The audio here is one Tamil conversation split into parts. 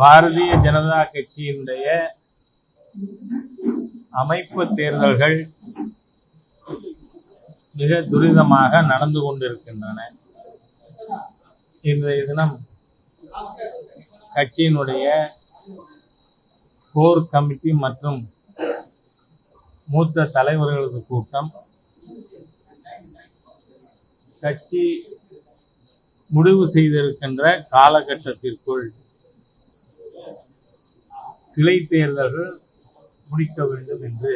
பாரதிய ஜனதா கட்சியினுடைய அமைப்பு தேர்தல்கள் மிக துரிதமாக நடந்து கொண்டிருக்கின்றன. இன்றைய தினம் கட்சியினுடைய கோர் கமிட்டி மற்றும் மூத்த தலைவர்களது கூட்டம் கட்சி முடிவு செய்திருக்கின்ற காலகட்டத்திற்குள் கிளை தேர்தல்கள் முடிக்க வேண்டும் என்று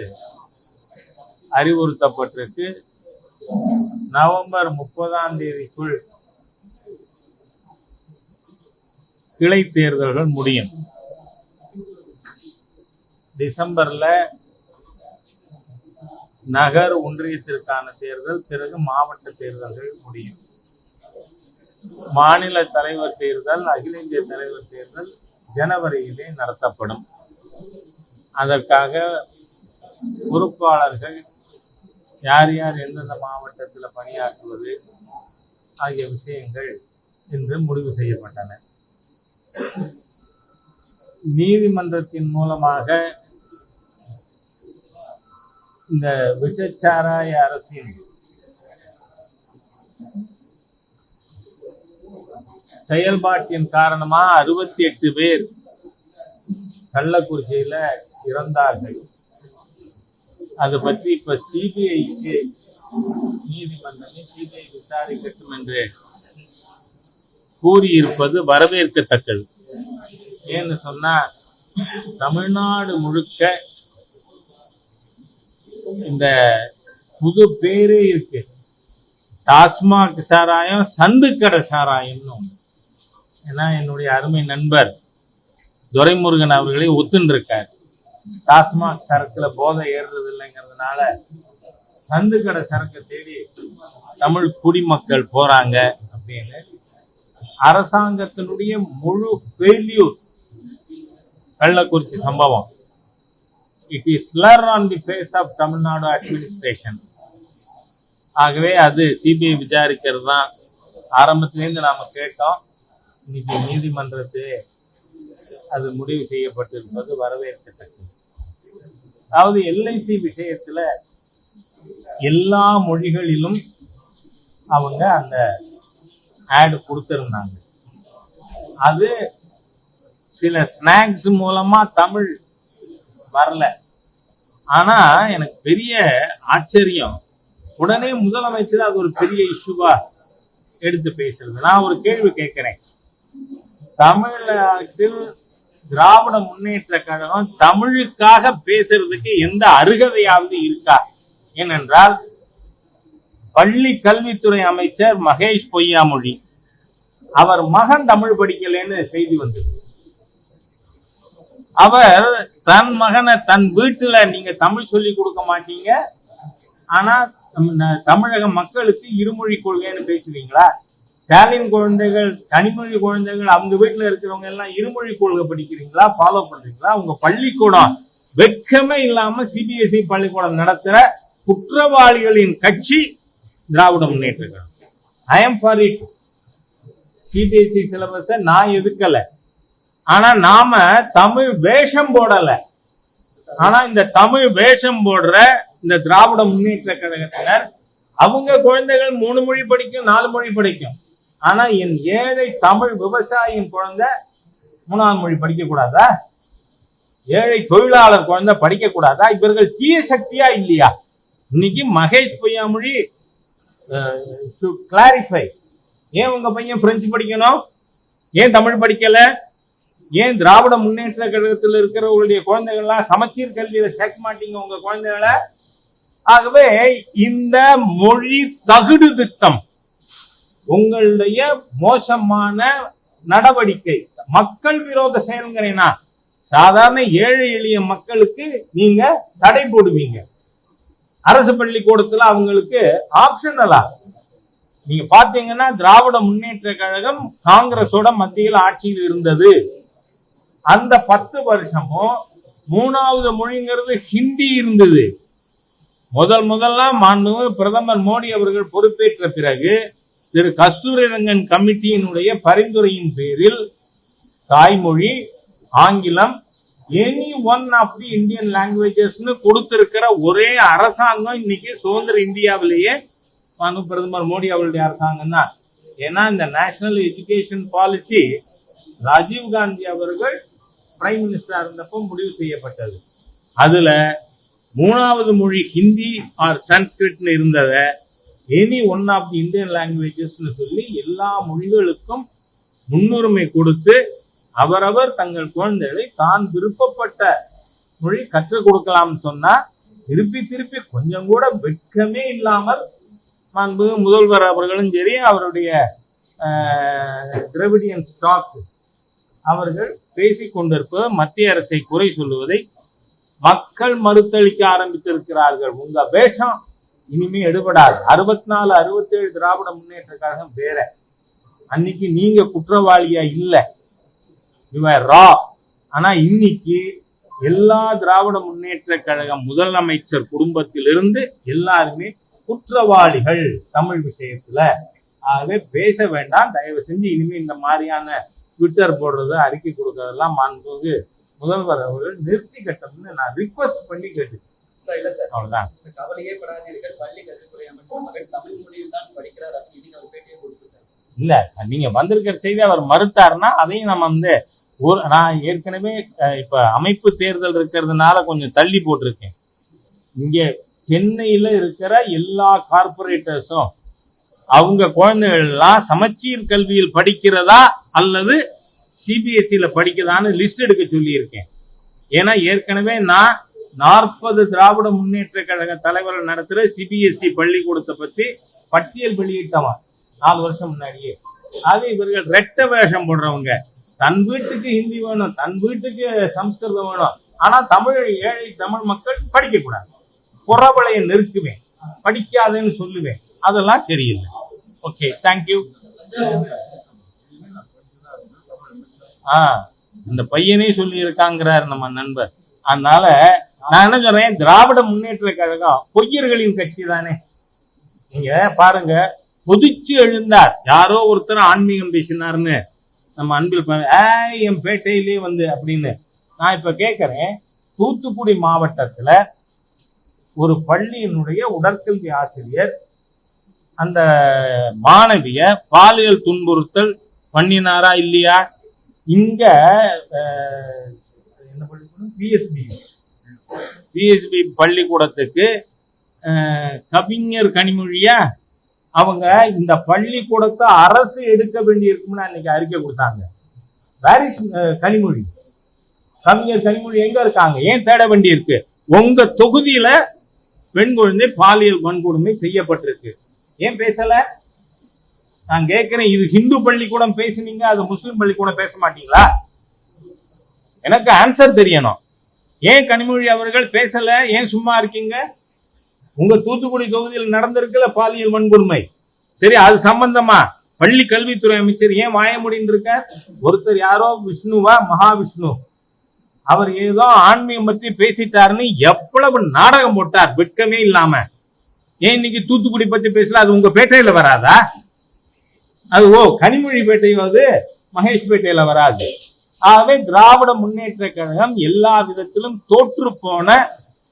அறிவுறுத்தப்பட்டிருக்கு. நவம்பர் 30ஆம் தேதிக்குள் கிளை தேர்தல்கள் முடியும். டிசம்பர்ல நகர் ஒன்றியத்திற்கான தேர்தல், பிறகு மாவட்ட தேர்தல்கள் முடியும். மாநில தலைவர் தேர்தல், அகில இந்திய தலைவர் தேர்தல் ஜனவரியிலே நடத்தப்படும். அதற்காக பொறுப்பாளர்கள் யார் யார் எந்தெந்த மாவட்டத்தில் பணியாற்றுவது ஆகிய விஷயங்கள் இன்று முடிவு செய்யப்பட்டன. நீதிமன்றத்தின் மூலமாக இந்த விஷச்சாராய அரசின் செயல்பாட்டின் காரணமா 68 பேர் கள்ளக்குறிச்சியில இறந்தார்கள். அது பற்றி இப்ப சிபிஐக்கு நீதிமன்றமே சிபிஐ விசாரிக்கட்டும் என்று கூறியிருப்பது வரவேற்கத்தக்கது. ஏன்னு சொன்னா தமிழ்நாடு முழுக்க இந்த புது பேரே இருக்கு. டாஸ்மாக் சாராயம், சந்துக்கடை சாராயம்னு ஒண்ணு. ஏன்னா என்னுடைய அருமை நண்பர் துரைமுருகன் அவர்களே ஒத்துன்னு இருக்கார். டாஸ்மாக் சரக்குல போதை ஏறுறது இல்லைங்கிறதுனால சந்துக்கடை சரக்கு தேடி தமிழ் குடிமக்கள் போறாங்க அப்படின்னு அரசாங்கத்தினுடைய முழு ஃபெயில்யூர் கள்ளக்குறிச்சி சம்பவம். It is slur on the face of Tamil Nadu administration. ஆகவே அது சிபிஐ விசாரிக்கிறது தான் ஆரம்பத்திலேருந்து நாம கேட்டோம். இன்னைக்கு நீதிமன்றத்திலே அது முடிவு செய்யப்பட்டிருப்பது வரவேற்கத்தக்கது. அதாவது எல்ஐசி விஷயத்துல எல்லா மொழிகளிலும் அவங்க அந்த ஆட் கொடுத்திருந்தாங்க. அது சில ஸ்நாக்ஸ் மூலமா தமிழ் வரல. ஆனா எனக்கு பெரிய ஆச்சரியம், உடனே முதலமைச்சர் அது ஒரு பெரிய இஷ்யூவா எடுத்து பேசுறது. நான் ஒரு கேள்வி கேட்கிறேன், தமிழகத்தில் திராவிட முன்னேற்ற கழகம் தமிழுக்காக பேசுறதுக்கு எந்த அருகதையாவது இருக்கா? ஏனென்றால் பள்ளி கல்வித்துறை அமைச்சர் மகேஷ் பொய்யாமொழி, அவர் மகன் தமிழ் படிக்கலன்னு செய்தி வந்தது. அவர் தன் மகனை தன் வீட்டுல நீங்க தமிழ் சொல்லி கொடுக்க மாட்டீங்க, ஆனா தமிழக மக்களுக்கு இருமொழி கொள்கைன்னு பேசுவீங்களா? ஸ்டாலின் குழந்தைகள், கனிமொழி குழந்தைகள், அவங்க வீட்டுல இருக்கிறவங்க எல்லாம் இருமொழி கொள்கை படிக்கிறீங்களா, ஃபாலோ பண்றீங்களா? உங்க பள்ளிக்கூடம் வெட்கமே இல்லாம சிபிஎஸ்இ பள்ளிக்கூடம் நடத்துற குற்றவாளிகளின் கட்சி Dravida Munnetra Kazhagam. I am for it. CBSE சிலபஸ நான் எதுக்கல, ஆனா நாம தமிழ் வேஷம் போடல. ஆனா இந்த தமிழ் வேஷம் போடுற இந்த திராவிட முன்னேற்ற கழகத்தினர் அவங்க குழந்தைகள் 3 மொழி படிக்கும், 4 மொழி படிக்கும். ஆனா என் ஏழை தமிழ் விவசாயியின் குழந்தை 3ஆம் மொழி படிக்க கூடாதா? ஏழை தொழிலாளர் குழந்தை படிக்க கூடாதா? இவர்கள் தீய சக்தியா இல்லையா? இன்னைக்கு மகேஷ் பொய்யாமொழி கிளாரிஃபை. ஏன் உங்க பையன் பிரெஞ்சு படிக்கணும்? ஏன் தமிழ் படிக்கல? ஏன் திராவிட முன்னேற்ற கழகத்தில் இருக்கிறவங்களுடைய குழந்தைகள்லாம் சமச்சீர் கல்வியில சேர்க்க மாட்டீங்க உங்க குழந்தைகளை? ஆகவே இந்த மொழி தகுடு திட்டம் உங்களுடைய மோசமான நடவடிக்கை, மக்கள் விரோத செயல்கிறேனா சாதாரண ஏழை எளிய மக்களுக்கு நீங்க தடை போடுவீங்க. அரசு பள்ளிக்கூடத்துல அவங்களுக்கு ஆப்ஷனலா நீங்க பாத்தீங்கன்னா திராவிட முன்னேற்ற கழகம் காங்கிரஸோட மத்தியில் ஆட்சியில் இருந்தது. அந்த 10 வருஷமும் 3வது மொழிங்கிறது ஹிந்தி இருந்தது. முதல்ல மாண்புமிகு பிரதமர் மோடி அவர்கள் பொறுப்பேற்ற பிறகு திரு கஸ்தூரிரங்கன் கமிட்டியினுடைய பரிந்துரையின் பேரில் தாய்மொழி ஆங்கிலம், any one of the Indian லாங்குவேஜஸ்னு கொடுத்திருக்கிற ஒரே அரசாங்கம் இன்னைக்கு சுதந்திர இந்தியாவிலேயே பிரதமர் மோடி அவருடைய அரசாங்கம் தான். ஏன்னா இந்த national education policy Rajiv Gandhi அவர்கள் பிரைம் மினிஸ்டரா இருந்தப்போ முடிவு செய்யப்பட்டது. அதுல 3வது மொழி ஹிந்தி ஆர் சன்ஸ்கிரிட்னு இருந்தத any one of the Indian லாங்குவேஜஸ்னு சொல்லி எல்லா மொழிகளுக்கும் முன்னுரிமை கொடுத்து அவரவர் தங்கள் குழந்தைகளை தான் விருப்பப்பட்ட மொழி கற்றுக் கொடுக்கலாம்னு சொன்னா திருப்பி கொஞ்சம் கூட வெட்கமே இல்லாமல் முதல்வர் அவர்களும் சரி, அவருடைய திராவிடியன் ஸ்டாக் அவர்கள் பேசிக் கொண்டிருப்பது மத்திய அரசை குறை சொல்லுவதை மக்கள் மறுத்தளிக்க ஆரம்பித்திருக்கிறார்கள். உங்க வேஷம் இனிமே எடுபடாது. 64, 67 திராவிட முன்னேற்ற கழகம் வேற. அன்னைக்கு நீங்க குற்றவாளியா இல்ல, ரா. ஆனா இன்னைக்கு எல்லா திராவிட முன்னேற்ற கழகம் முதலமைச்சர் குடும்பத்திலிருந்து எல்லாருமே குற்றவாளிகள் தமிழ் விஷயத்துல. ஆகவே பேச வேண்டாம் தயவு செஞ்சு. இனிமே இந்த மாதிரியான ட்விட்டர் போடுறது, அறிக்கை கொடுக்கறதெல்லாம் மாண்புமிகு முதல்வர் அவர்கள் நிறுத்தி கட்டணும்னு நான் ரிக்வெஸ்ட் பண்ணி கேட்டு. அவ்வளவுதான். இல்ல, நீங்க வந்திருக்கிற செய்தி அவர் மறுத்தாருன்னா அதையும் நம்ம நான் ஏற்கனவே இப்ப அமைப்பு தேர்தல் இருக்கிறதுனால கொஞ்சம் தள்ளி போட்டிருக்கேன். இங்க சென்னையில இருக்கிற எல்லா கார்பரேட்டர்ஸும் அவங்க குழந்தைகள் எல்லாம் சமச்சீர் கல்வியில் படிக்கிறதா அல்லது சிபிஎஸ்இல படிக்கிறதான்னு லிஸ்ட் எடுக்க சொல்லி இருக்கேன். ஏன்னா ஏற்கனவே நான் 40 திராவிட முன்னேற்ற கழக தலைவர்கள் நடத்துற சிபிஎஸ்இ பள்ளிக்கூடத்தை பத்தி பட்டியல் வெளியிட்டவன் 4 வருஷம் முன்னாடியே. அது இவர்கள் ரெட்ட வேஷம் போடுறவங்க. தன் வீட்டுக்கு ஹிந்தி வேணும், தன் வீட்டுக்கு சம்ஸ்கிருதம் வேணும், ஆனா ஏழை தமிழ் மக்கள் படிக்க கூடாது. புறவளையை நிறுத்துவேன், படிக்காதேன்னு சொல்லுவேன். அதெல்லாம் சரியில்லை. Okay, thank you. இந்த பையனே சொல்லி இருக்காங்கிறார் நம்ம நண்பர். அதனால நான் என்ன சொல்றேன், திராவிட முன்னேற்ற கழகம் பொய்யர்களின் கட்சி தானே. நீங்க பாருங்க, கொதிச்சு எழுந்தார் யாரோ ஒருத்தர் ஆன்மீகம் பேசினார்னு நம்ம அன்பில் என் பேட்டையிலே அப்படின்னு. நான் இப்ப கேட்கிறேன், தூத்துக்குடி மாவட்டத்துல ஒரு பள்ளியினுடைய உடற்கல்வி ஆசிரியர் அந்த மாணவிய பாலியல் துன்புறுத்தல் பண்ணினாரா இல்லையா? இங்க என்ன பிஎஸ்பி பள்ளிக்கூடத்துக்கு கவிஞர் கனிமொழியா அவங்க இந்த பள்ளிக்கூடத்தை அரசு எடுக்க வேண்டி இருக்கும்னு அன்னைக்கு அறிக்கை கொடுத்தாங்க. Where is Kanimozhi? கவிஞர் கனிமொழி எங்க இருக்காங்க? ஏன் தேட வேண்டி இருக்கு? உங்க தொகுதியில பெண் குழந்தை பாலியல் வன்கொடுமை செய்யப்பட்டிருக்கு, ஏன் பேசல? நான் கேட்கிறேன், இது ஹிந்து பள்ளிக்கூடம் பேசுனீங்க, அது முஸ்லிம் பள்ளிக்கூடம் பேச மாட்டீங்களா? எனக்கு ஆன்சர் தெரியணும். ஏன் கனிமொழி அவர்கள் பேசல? ஏன் சும்மா இருக்கீங்க? உங்க தூத்துக்குடி தொகுதியில் நடந்திருக்கல பாலியல் வன்கொடுமை, சரி, அது சம்பந்தமா பள்ளி கல்வித்துறை அமைச்சர் ஏன் வாய முடிந்து இருக்க? ஒருத்தர் யாரோ விஷ்ணுவா, மகாவிஷ்ணு, அவர் ஏதோ ஆன்மீகம் பத்தி பேசிட்டாருன்னு எவ்வளவு நாடகம் போட்டார் வெட்கமே இல்லாம. ஏன் இன்னைக்கு தூத்துக்குடி பத்தி பேசல? அது உங்க பேட்டையில வராதா? அது கனிமொழி பேட்டையாவது மகேஷ் பேட்டையில வராது. ஆகவே திராவிட முன்னேற்ற கழகம் எல்லா விதத்திலும் தோற்று போன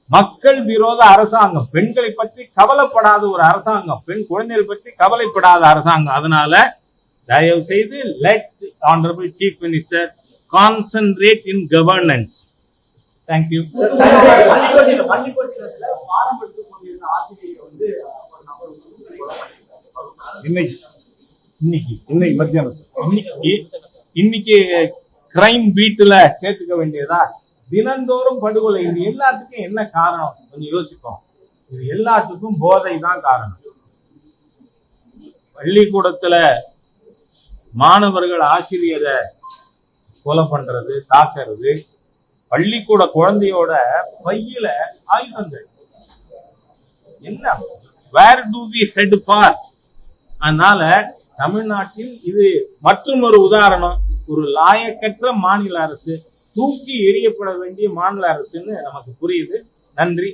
மக்கள் விரோத அரசாங்கம், பெண்களை பற்றி கவலைப்படாத ஒரு அரசாங்கம், பெண் குழந்தைகள் பற்றி கவலைப்படாத அரசாங்கம். அதனால தயவு செய்து let honourable chief minister concentrate in governance. Thank you. இன்னைக்கு கிரைம் பீட்ல சேர்த்துக்க வேண்டியதா? தினந்தோறும் படுகொலை. இது எல்லாத்துக்கும் என்ன காரணம் கொஞ்சம் யோசிப்போம். இது எல்லாத்துக்கும் போதை தான் காரணம். பள்ளிக்கூடத்துல மாணவர்கள் ஆசிரியரை கொலை பண்றது, தாக்குறது, பள்ளிக்கூட குழந்தையோட பையில ஆயுதங்கள், என்ன வேர் டு வி ஹெட் ஃபார்? அதனால தமிழ்நாட்டில் இது மற்றும் ஒரு உதாரணம். ஒரு லாயக்கற்ற மாநில அரசு, தூக்கி எறியப்பட வேண்டிய மாநில அரசுன்னு நமக்கு புரியுது. நன்றி.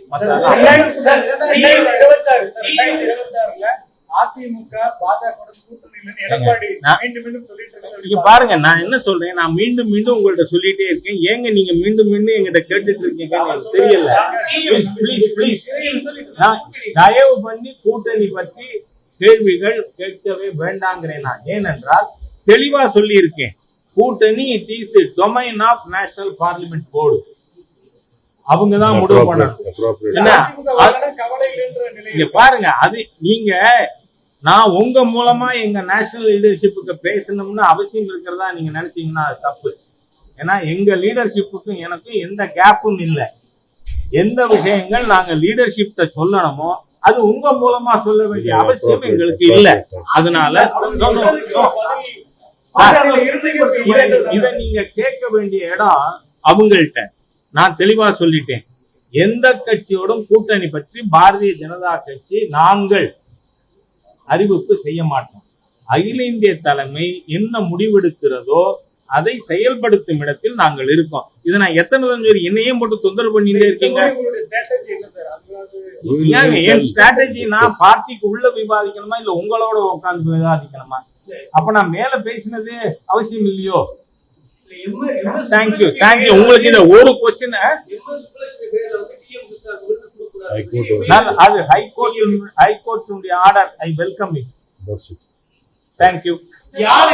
அதிமுக பாஜக கூட்டணியில் எடப்பாடி மீண்டும் மீண்டும் சொல்லிட்டு இருக்காரு. நீங்க பாருங்க, நான் என்ன சொல்றேன், நான் மீண்டும் மீண்டும் உங்கள்ட்ட சொல்லிட்டே இருக்கேன். ஏங்க நீங்க மீண்டும் மீண்டும் எங்கிட்ட கேட்டுட்டு இருக்கீங்க எனக்கு தெரியல. ப்ளீஸ் தயவு பண்ணி கூட்டணி பற்றி கேள்விகள் கேட்கவே வேண்டாங்கிறேன் நான். ஏனென்றால் தெளிவா சொல்லி இருக்கேன், கூட்டணி it is the domain of national parliament board. அவங்கதான் முடிவு பண்ணணும். இங்க பாருங்க, அது நீங்க நான் உங்க மூலமா எங்க நேஷனல் லீடர்ஷிப்புக்கு பேசணும்னு அவசியம் இருக்கிறதா நீங்க நினைச்சீங்கன்னா அது தப்பு. ஏன்னா எங்க லீடர்ஷிப்புக்கும் எனக்கும் எந்த கேப்பும் இல்லை. எந்த விஷயங்கள் நாங்க லீடர்ஷிப்ட சொல்லணுமோ அது உங்க மூலமா சொல்ல வேண்டிய அவசியம் எங்களுக்கு இல்லை. அதனால இத நீங்க கேட்க வேண்டிய இடம் அவங்கள்ட்ட. நான் தெளிவா சொல்லிட்டேன், எந்த கட்சியோடும் கூட்டணி பற்றி பாரதிய ஜனதா கட்சி நாங்கள் அறிவிப்பு செய்ய மாட்டோம். அகில இந்திய தலைமை என்ன முடிவெடுக்கிறதோ அதை செயல்படுத்தும் இடத்தில் நாங்கள் இருக்கோம். இதை நான் எத்தனை தடவை என்னையும் போட்டு தொந்தரவு பண்ணிட்டே இருக்கீங்க. என் ஸ்ட்ராட்டஜி நான் பார்ட்டிக்கு உள்ள விவாதிக்கணுமா இல்ல உங்களோட உட்கார்ந்து விவாதிக்கணுமா? அப்ப நான் மேல பேசினது அவசியம் இல்லையோ? தேங்க்யூ. உங்களுக்கு இந்த ஒரு கொஸ்டின் அது high court order. I welcome it. Thank you.